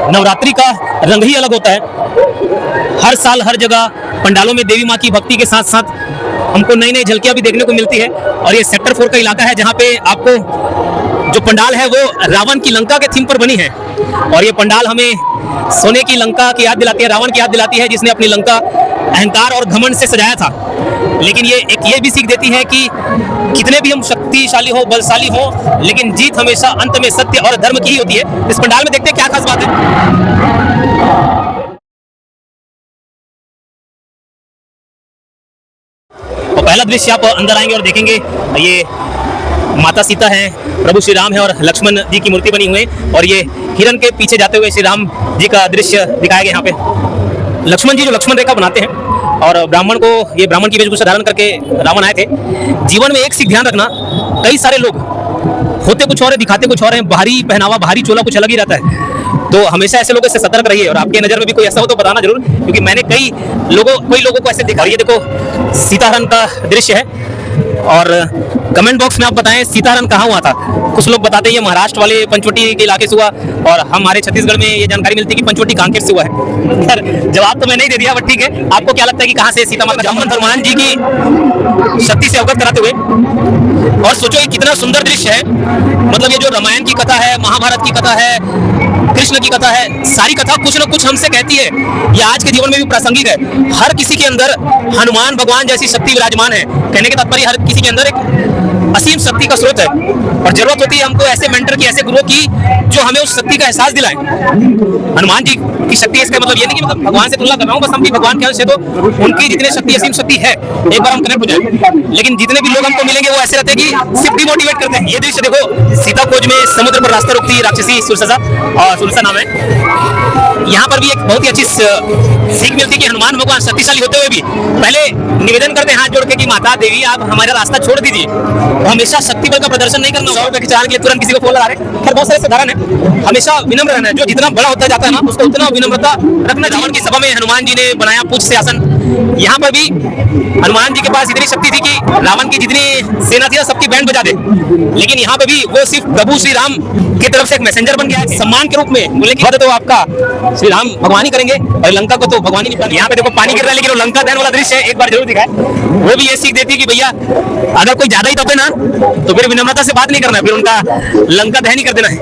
नवरात्रि का रंग ही अलग होता है। हर साल हर जगह पंडालों में देवी माँ की भक्ति के साथ साथ हमको नई नई झलकियाँ भी देखने को मिलती है। और ये सेक्टर 4 का इलाका है जहाँ पे आपको जो पंडाल है वो रावण की लंका के थीम पर बनी है। और ये पंडाल हमें सोने की लंका की याद दिलाती है, रावण की याद दिलाती है, जिसने अपनी लंका अहंकार और घमंड से सजाया था। लेकिन ये भी सीख देती है कि कितने भी हम शक्तिशाली हो, बलशाली हो, लेकिन जीत हमेशा अंत में सत्य और धर्म की ही होती है। इस पंडाल में देखते हैं क्या खास बात है। तो पहला दृश्य आप अंदर आएंगे और देखेंगे, ये माता सीता है, प्रभु श्री राम है और लक्ष्मण जी की मूर्ति बनी हुई है। और ये हिरण के पीछे जाते हुए श्री राम जी का दृश्य दिखाया गया यहाँ पे। लक्ष्मण जी जो लक्ष्मण रेखा बनाते हैं और ब्राह्मण की वेशभूषा धारण करके रावण आए थे। जीवन में एक सीख ध्यान रखना, कई सारे लोग होते कुछ और है, दिखाते कुछ और है, बाहरी पहनावा, बाहरी चोला कुछ अलग ही रहता है। तो हमेशा ऐसे लोगों से सतर्क रहिए। और आपके नजर में भी कोई ऐसा हो तो बताना जरूर, क्योंकि मैंने कई लोगों को ऐसे देखा। ये देखो सीताहरण का दृश्य है और कमेंट बॉक्स में आप बताएं सीताहरण कहाँ हुआ था। कुछ लोग बताते हैं ये महाराष्ट्र वाले पंचवटी के इलाके से हुआ, और हमारे छत्तीसगढ़ में ये जानकारी मिलती है कि पंचवटी कांकेर से हुआ है। सर जवाब तो मैंने ही दे दिया, बट ठीक है। आपको क्या लगता है कि कहाँ से सीता माता? हनुमान जी की शक्ति से अवगत कराते हुए। और सोचो ये कितना सुंदर दृश्य है। मतलब ये जो रामायण की कथा है, महाभारत की कथा है, कृष्ण की कथा है, सारी कथा कुछ न कुछ हमसे कहती है। ये आज के जीवन में भी प्रासंगिक है। हर किसी के अंदर हनुमान भगवान जैसी शक्ति विराजमान है। कहने के तात्पर्य हर किसी के अंदर एक असीम शक्ति का स्रोत है, और जरूरत होती है हमको ऐसे मेंटर की, ऐसे गुरु की जो हमें उस शक्ति का एहसास दिलाए। हनुमान जी की शक्ति, इसका मतलब ये नहीं कि मतलब भगवान से तुलना कर रहा हूँ, बस हम भी भगवान के अंश है, तो उनकी जितनी शक्ति, असीम शक्ति है, एक बार हम कनेक्ट हो जाए। लेकिन जितने भी लोग हमको मिलेंगे वो ऐसे रहते हैं कि सिर्फ डिमोटिवेट करते हैं। ये दृश्य देखो, सीता खोज में समुद्र पर रास्ता रोकती है राक्षसी सुरसजा, और सुरसा नाम है। यहाँ पर भी एक बहुत ही अच्छी सीख मिलती है कि हनुमान भगवान शक्तिशाली होते हुए भी पहले निवेदन करते हैं हाथ जोड़ के कि माता देवी आप हमारा रास्ता छोड़ दीजिए। तो हमेशा शक्ति बल का प्रदर्शन नहीं करना होगा कि चार के लिए तुरंत किसी को फोन लगा रहे हैं। खैर बहुत सारे साधारण है, हमेशा विनम्र रहना है। जो जितना बड़ा होता जाता है ना, उसको उतना विनम्रता रखना। रावण की सभा में हनुमान जी ने बनाया पूज से आसन। यहाँ पर भी हनुमान जी के पास इतनी शक्ति थी कि रावण की जितनी सेना थी सबकी बैंड बजा दे। लेकिन यहाँ पे भी वो सिर्फ प्रभु श्री राम की तरफ से एक मैसेंजर बन गया है, सम्मान के रूप में। बोले कि तो आपका श्री राम भगवान ही करेंगे और लंका को तो भगवान ही नहीं। यहाँ पे देखो पानी गिर रहा है, लेकिन वो लंका दहन वाला दृश्य है, एक बार जरूर दिखाए। वो भी ये सीख देती है कि भैया अगर कोई ज्यादा ही तपे ना, तो फिर विनम्रता से बात नहीं करना है, फिर उनका लंका दहन ही कर देना है।